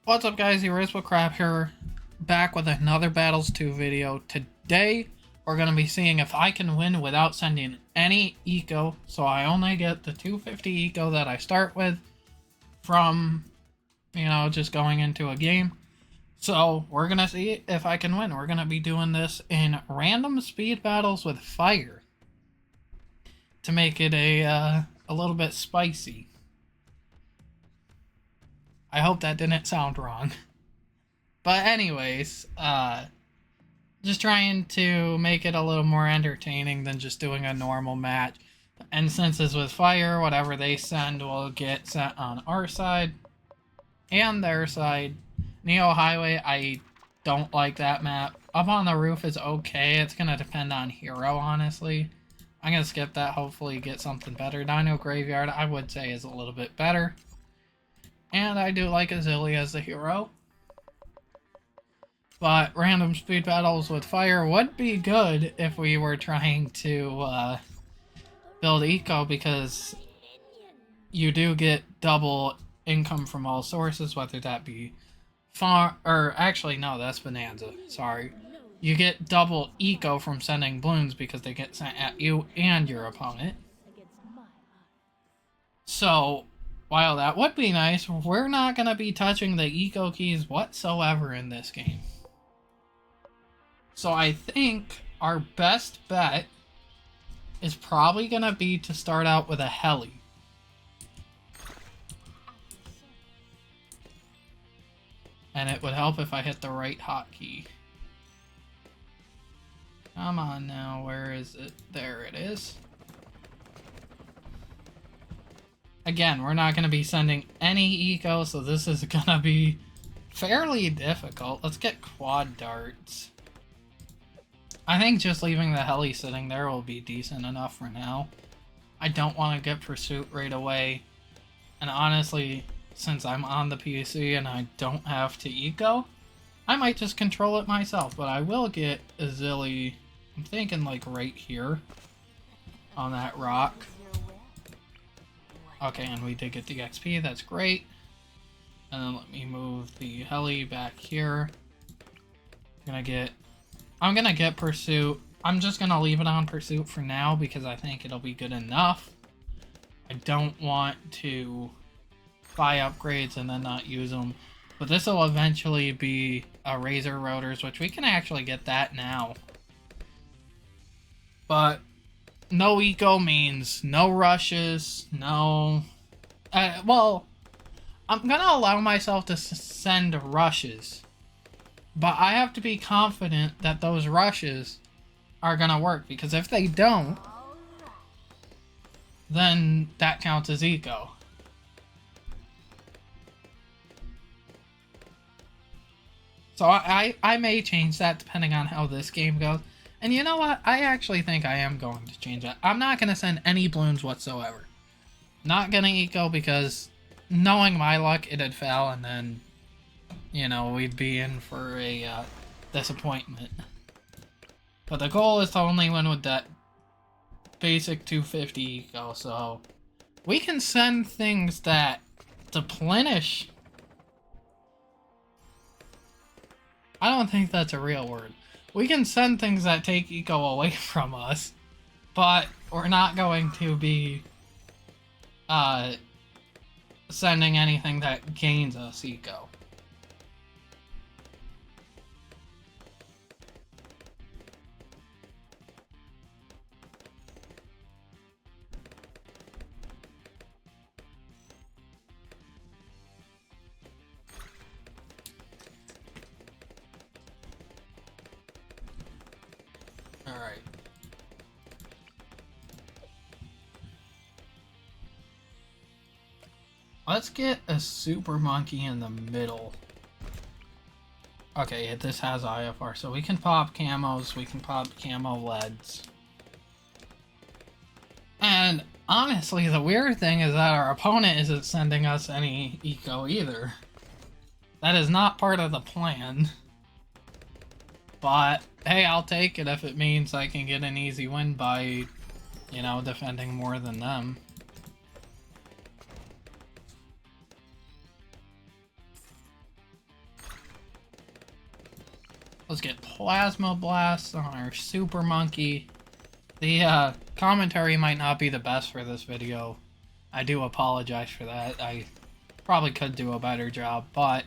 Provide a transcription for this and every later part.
What's up, guys? Crap here, back with another Battles 2 video. Today, we're going to be seeing if I can win without sending any eco. So I only get the 250 eco that I start with from, just going into a game. So we're going to see if I can win. We're going to be doing this in random speed battles with fire to make it a little bit spicy. I hope that didn't sound wrong. But anyways, just trying to make it a little more entertaining than just doing a normal match. And since it's with fire, whatever they send will get sent on our side and their side. Neo Highway, I don't like that map. Up on the Roof is okay. It's going to depend on hero, honestly. I'm going to skip that, hopefully get something better. Dino Graveyard, I would say, is a little bit better. And I do like Azili as the hero. But random speed battles with fire would be good if we were trying to build eco, because you do get double income from all sources, whether that be actually no, that's Bonanza, sorry. You get double eco from sending balloons because they get sent at you and your opponent. So while that would be nice, we're not going to be touching the eco keys whatsoever in this game. So I think our best bet is probably going to be to start out with a heli. And it would help if I hit the right hotkey. Come on now, where is it? There it is. Again, we're not going to be sending any eco, so this is going to be fairly difficult. Let's get quad darts. I think just leaving the heli sitting there will be decent enough for now. I don't want to get pursuit right away. And honestly, since I'm on the PC and I don't have to eco, I might just control it myself. But I will get Azili, I'm thinking like right here on that rock. Okay, and we did get the XP, that's great. And then let me move the heli back here. I'm gonna get pursuit. I'm just gonna leave it on pursuit for now because I think it'll be good enough. I don't want to buy upgrades and then not use them. But this will eventually be a Razor Rotors, which we can actually get that now. But no eco means no rushes, no... well, I'm gonna allow myself to send rushes. But I have to be confident that those rushes are gonna work, because if they don't, then that counts as eco. So I may change that depending on how this game goes. And you know what? I actually think I am going to change that. I'm not gonna send any balloons whatsoever. Not getting eco because knowing my luck, it'd fail and then, we'd be in for a disappointment. But the goal is to only win with that basic 250 eco, so we can send things that deplenish. I don't think that's a real word. We can send things that take eco away from us, but we're not going to be sending anything that gains us eco. Alright. Let's get a super monkey in the middle. Okay, this has IFR, so we can pop camos, we can pop camo leads. And honestly, the weird thing is that our opponent isn't sending us any eco either. That is not part of the plan. But hey, I'll take it if it means I can get an easy win by, defending more than them. Let's get Plasma Blast on our Super Monkey. The commentary might not be the best for this video. I do apologize for that. I probably could do a better job, but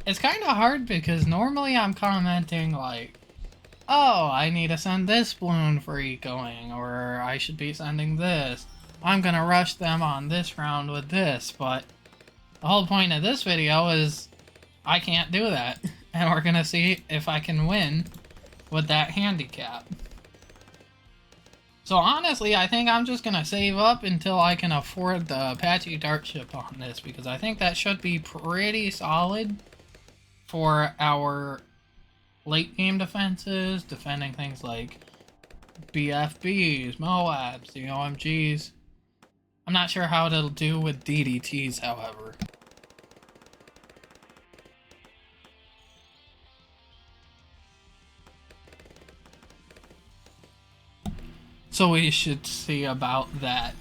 it's kind of hard because normally I'm commenting like, oh, I need to send this balloon for ecoing, or I should be sending this. I'm gonna rush them on this round with this, but the whole point of this video is I can't do that. And we're gonna see if I can win with that handicap. So honestly, I think I'm just gonna save up until I can afford the Apache Dart ship on this, because I think that should be pretty solid for our late game defenses, defending things like BFBs, Moabs, the OMGs. I'm not sure how it'll do with DDTs, however. So we should see about that.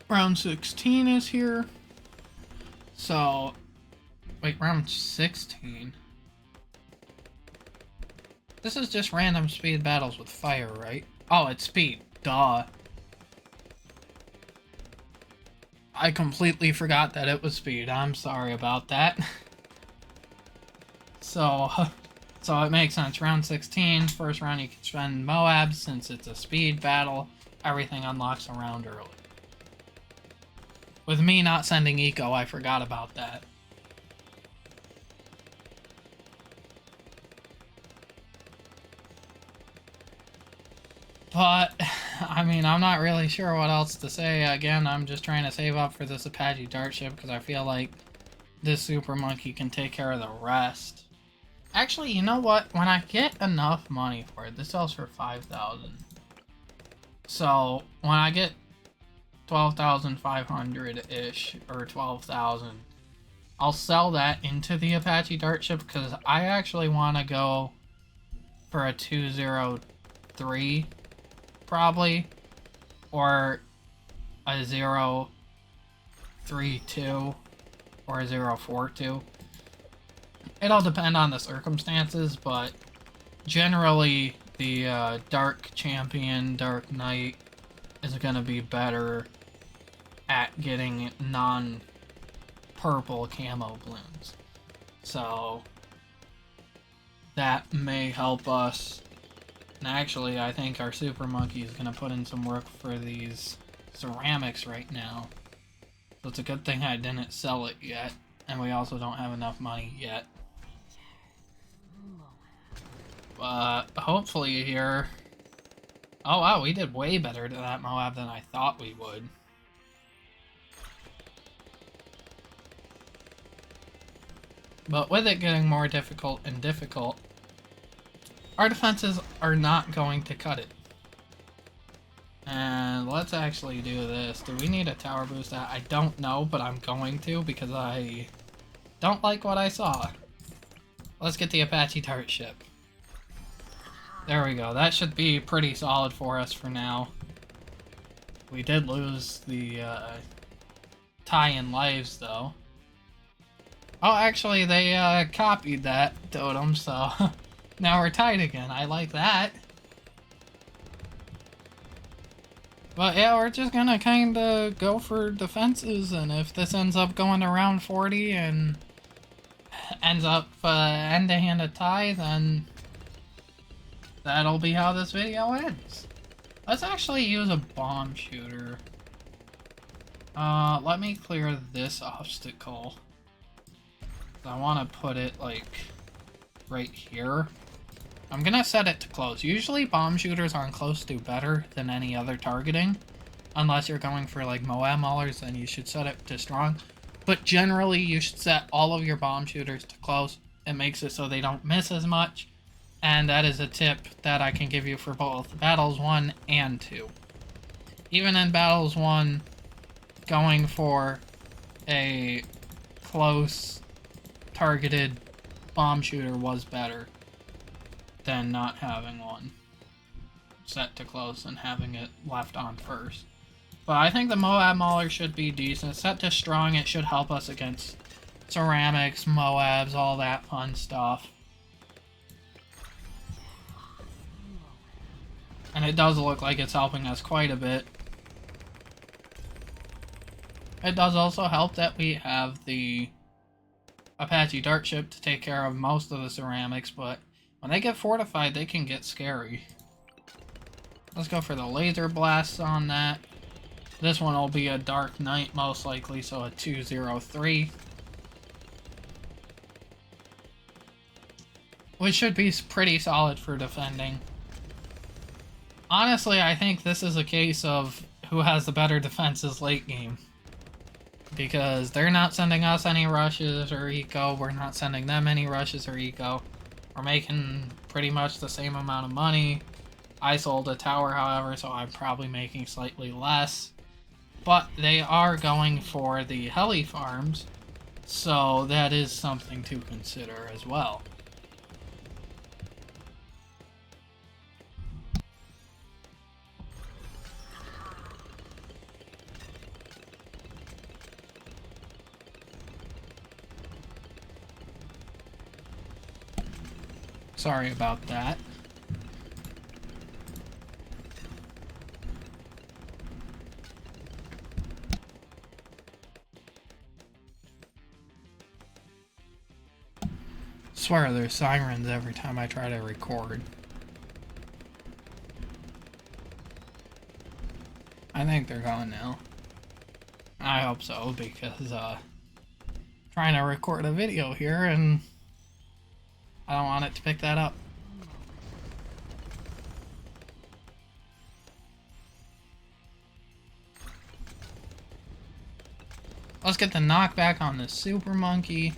Round 16 is here. So, wait, round 16? This is just random speed battles with fire, right? Oh, it's speed. Duh. I completely forgot that it was speed. I'm sorry about that. So it makes sense. Round 16, first round you can spend Moab since it's a speed battle. Everything unlocks a round early. With me not sending eco, I forgot about that. But, I mean, I'm not really sure what else to say. Again, I'm just trying to save up for this Apache Dart ship because I feel like this Super Monkey can take care of the rest. Actually, you know what? When I get enough money for it, this sells for 5,000. So, when I get 12,500-ish, or 12,000, I'll sell that into the Apache Dart ship because I actually want to go for a 203, probably, or a 032, or a 042. It'll depend on the circumstances, but generally the Dark Champion, Dark Knight is going to be better at getting non-purple camo balloons. So that may help us. And actually, I think our Super Monkey is going to put in some work for these ceramics right now. So it's a good thing I didn't sell it yet. And we also don't have enough money yet. But hopefully here... Oh wow, we did way better to that Moab than I thought we would. But with it getting more difficult and difficult, our defenses are not going to cut it. And let's actually do this. Do we need a tower boost? I don't know, but I'm going to because I don't like what I saw. Let's get the Apache Dart ship. There we go. That should be pretty solid for us for now. We did lose the tie in lives, though. Oh, actually, they copied that totem, so now we're tied again. I like that. But yeah, we're just gonna kinda go for defenses, and if this ends up going to round 40 and ends up end-to-hand a tie, then that'll be how this video ends. Let's actually use a bomb shooter. Let me clear this obstacle. I want to put it, like, right here. I'm gonna set it to close. Usually bomb shooters on close do better than any other targeting. Unless you're going for, like, Moab Maulers, then you should set it to strong. But generally, you should set all of your bomb shooters to close. It makes it so they don't miss as much. And that is a tip that I can give you for both Battles 1 and 2. Even in Battles 1, going for a close, targeted bomb shooter was better than not having one set to close and having it left on first. But I think the Moab Mauler should be decent. Set to strong, it should help us against ceramics, Moabs, all that fun stuff. And it does look like it's helping us quite a bit. It does also help that we have the Apache Dart Ship to take care of most of the ceramics, but when they get fortified, they can get scary. Let's go for the laser blasts on that. This one will be a Dark Knight most likely, so a 203. Which should be pretty solid for defending. Honestly, I think this is a case of who has the better defenses late game. Because they're not sending us any rushes or eco, we're not sending them any rushes or eco. We're making pretty much the same amount of money. I sold a tower, however, so I'm probably making slightly less. But they are going for the heli farms, so that is something to consider as well. Sorry about that. Swear there's sirens every time I try to record. I think they're gone now. I hope so, because trying to record a video here and I don't want it to pick that up. Let's get the knockback on the Super Monkey.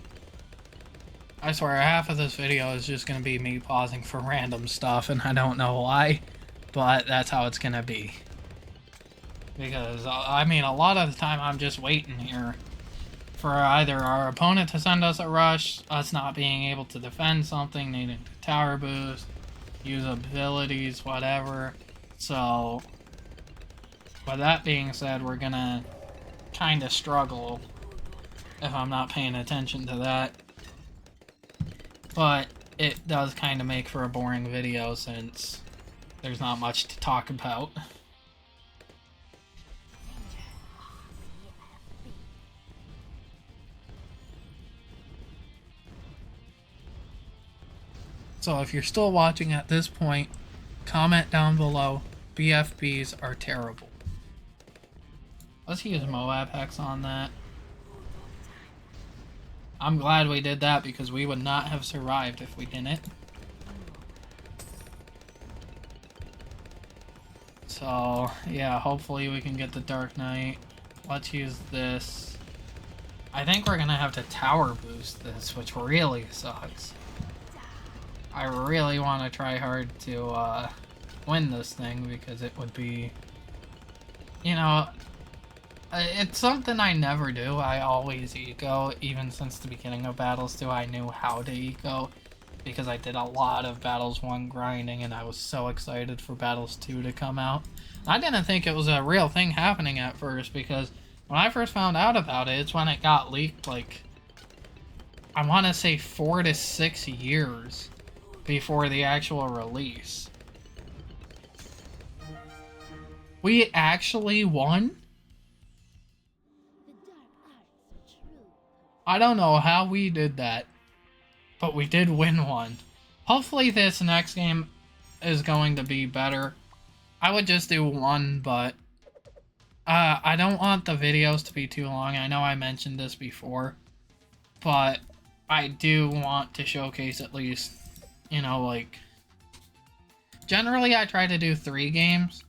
I swear half of this video is just going to be me pausing for random stuff, and I don't know why, but that's how it's going to be. Because, I mean, a lot of the time I'm just waiting here for either our opponent to send us a rush, us not being able to defend something, needing to tower boost, use abilities, whatever. So, with that being said, we're gonna kind of struggle if I'm not paying attention to that. But it does kind of make for a boring video since there's not much to talk about. So if you're still watching at this point, comment down below. BFBs are terrible. Let's use Moab Hex on that. I'm glad we did that because we would not have survived if we didn't. So, yeah, hopefully we can get the Dark Knight. Let's use this. I think we're going to have to tower boost this, which really sucks. I really want to try hard to win this thing because it would be, you know, it's something I never do. I always eco, even since the beginning of Battles 2 I knew how to eco because I did a lot of Battles 1 grinding and I was so excited for Battles 2 to come out. I didn't think it was a real thing happening at first because when I first found out about it, it's when it got leaked, like, I want to say 4 to 6 years before the actual release. We actually won? I don't know how we did that, but we did win one. Hopefully this next game is going to be better. I would just do one, but I don't want the videos to be too long. I know I mentioned this before, but I do want to showcase at least, you know, like, generally I try to do 3 games,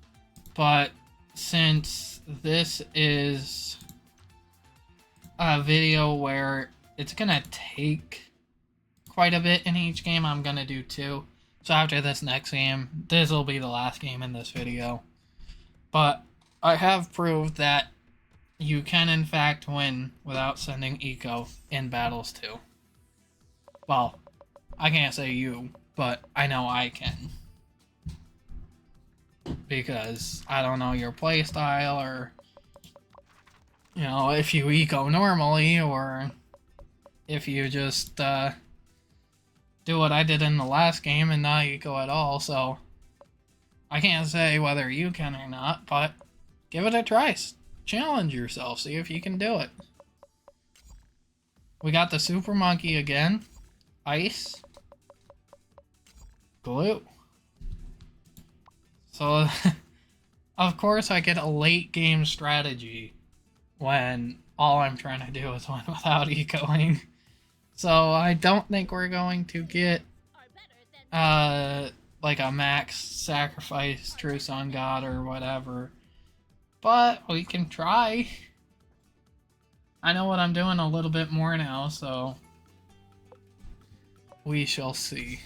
but since this is a video where it's gonna take quite a bit in each game, I'm gonna do 2. So after this next game, this will be the last game in this video. But I have proved that you can in fact win without sending eco in Battles 2. Well, I can't say you, but I know I can. Because I don't know your playstyle, or, you know, if you eco normally, or if you just do what I did in the last game and not eco at all. So I can't say whether you can or not, but give it a try. Challenge yourself, see if you can do it. We got the Super Monkey again. Ice. Glue. So, of course, I get a late game strategy when all I'm trying to do is win without ecoing. So, I don't think we're going to get, like a max sacrifice True Sun God or whatever. But we can try. I know what I'm doing a little bit more now, so we shall see.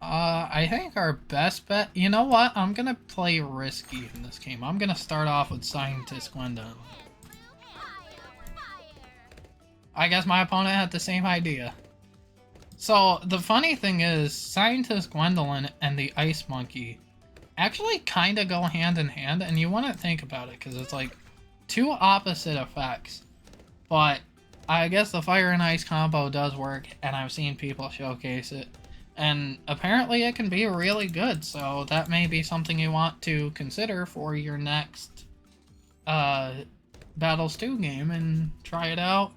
I think our best bet... You know what? I'm gonna play risky in this game. I'm gonna start off with Scientist Gwendolyn. I guess my opponent had the same idea. So, the funny thing is, Scientist Gwendolyn and the Ice Monkey actually kind of go hand in hand, and you wouldn't think about it, because it's like two opposite effects. But I guess the Fire and Ice combo does work, and I've seen people showcase it. And apparently it can be really good, so that may be something you want to consider for your next Battles 2 game and try it out.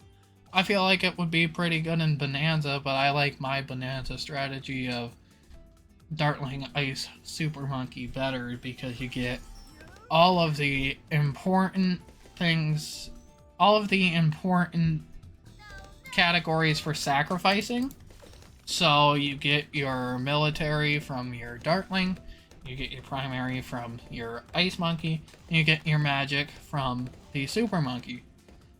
I feel like it would be pretty good in Bonanza, but I like my Bonanza strategy of Dartling Ice Super Monkey better because you get all of the important things, all of the important categories for sacrificing. So you get your military from your Dartling, you get your primary from your Ice Monkey, and you get your magic from the Super Monkey.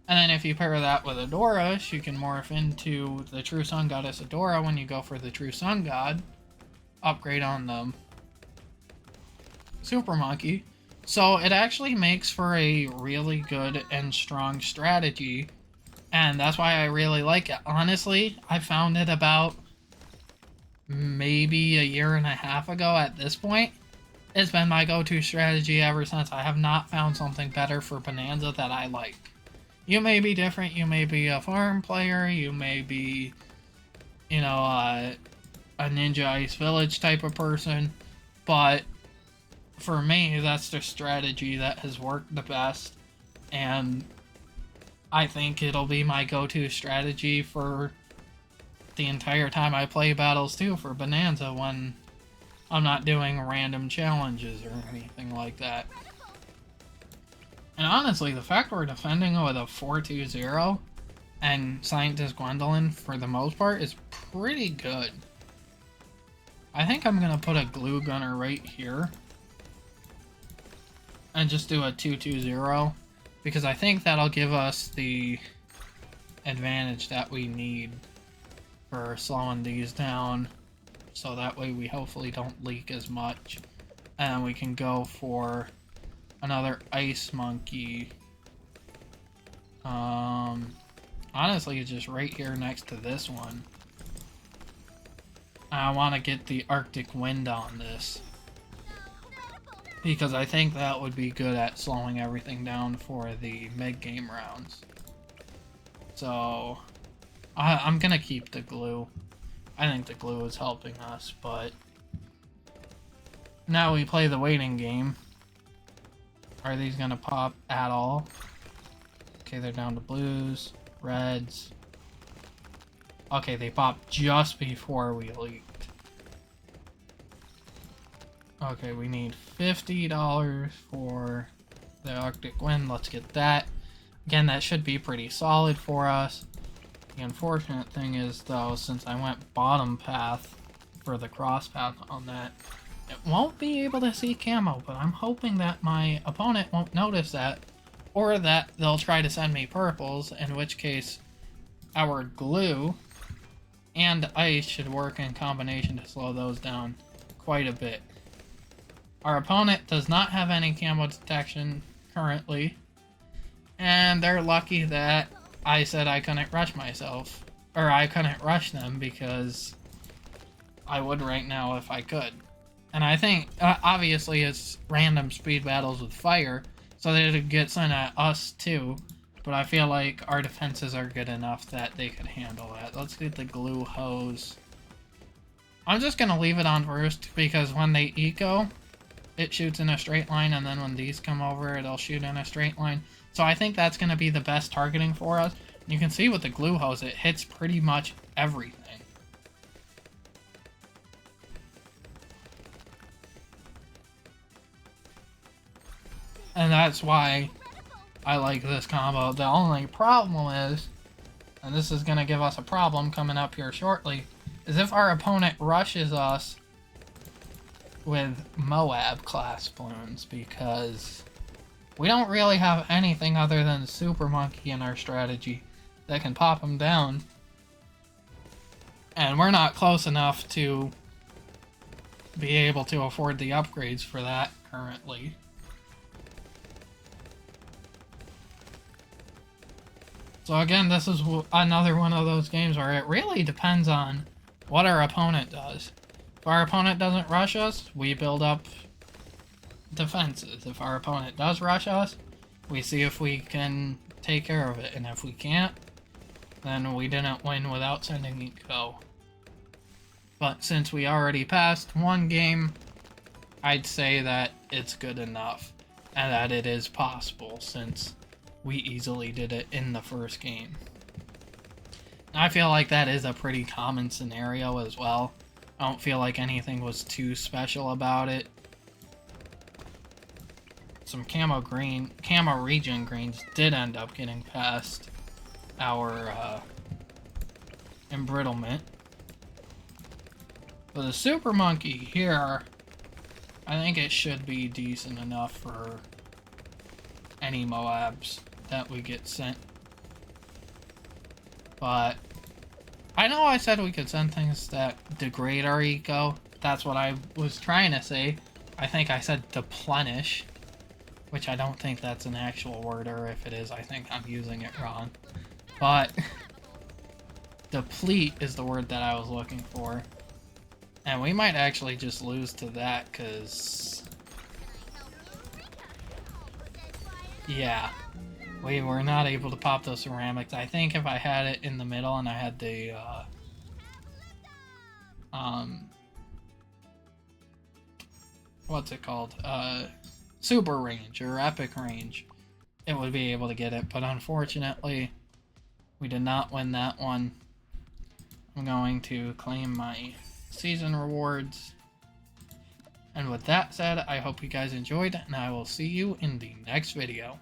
And then if you pair that with Adora's, you can morph into the True Sun Goddess Adora when you go for the True Sun God. Upgrade on the Super Monkey. So it actually makes for a really good and strong strategy. And that's why I really like it. Honestly, I found it about maybe a year and a half ago at this point. It's been my go-to strategy ever since. I have not found something better for Bonanza that I like. You may be different, you may be a farm player, you may be, you know, a Ninja Ice Village type of person, but for me, that's the strategy that has worked the best, and I think it'll be my go-to strategy for the entire time I play Battles 2 for Bonanza when I'm not doing random challenges or anything like that. And honestly, the fact we're defending with a 4-2-0 and Scientist Gwendolyn for the most part is pretty good. I think I'm going to put a glue gunner right here and just do a 2-2-0 because I think that'll give us the advantage that we need for slowing these down, so that way we hopefully don't leak as much, and we can go for another Ice Monkey. Honestly, it's just right here next to this one. I want to get the Arctic Wind on this because I think that would be good at slowing everything down for the mid-game rounds. So I'm gonna keep the glue. I think the glue is helping us, but now we play the waiting game. Are these gonna pop at all? Okay, they're down to blues, reds. Okay, they popped just before we leaked. Okay, we need $50 for the Arctic Wind. Let's get that. Again, that should be pretty solid for us. The unfortunate thing is, though, since I went bottom path for the cross path on that, it won't be able to see camo, but I'm hoping that my opponent won't notice that, or that they'll try to send me purples, in which case our glue and ice should work in combination to slow those down quite a bit. Our opponent does not have any camo detection currently, and they're lucky that I said I couldn't rush myself, or I couldn't rush them, because I would right now if I could. And I think, obviously it's random speed battles with fire, so they would get sent at us too, But I feel like our defenses are good enough that they could handle that. Let's get the glue hose. I'm just going to leave it on first because when they eco, it shoots in a straight line, and then when these come over, it'll shoot in a straight line. So I think that's going to be the best targeting for us. You can see with the glue hose, it hits pretty much everything. And that's why I like this combo. The only problem is, and this is going to give us a problem coming up here shortly, is if our opponent rushes us with Moab class balloons, because we don't really have anything other than Super Monkey in our strategy that can pop them down. And we're not close enough to be able to afford the upgrades for that currently. So again, this is another one of those games where it really depends on what our opponent does. If our opponent doesn't rush us, we build up defenses. If our opponent does rush us, we see if we can take care of it. And if we can't, then we didn't win without sending eco. But since we already passed one game, I'd say that it's good enough. And that it is possible, since we easily did it in the first game. I feel like that is a pretty common scenario as well. I don't feel like anything was too special about it. Some camo region greens did end up getting past our embrittlement. But the Super Monkey here, I think it should be decent enough for any Moabs that we get sent. But I know I said we could send things that degrade our eco. That's what I was trying to say. I think I said deplenish, which I don't think that's an actual word, or if it is, I think I'm using it wrong. But deplete is the word that I was looking for. And we might actually just lose to that, because yeah, we were not able to pop those ceramics. I think if I had it in the middle and I had the what's it called? Super range or epic range, it would be able to get it. But unfortunately, we did not win that one. I'm going to claim my season rewards. And with that said, I hope you guys enjoyed, and I will see you in the next video.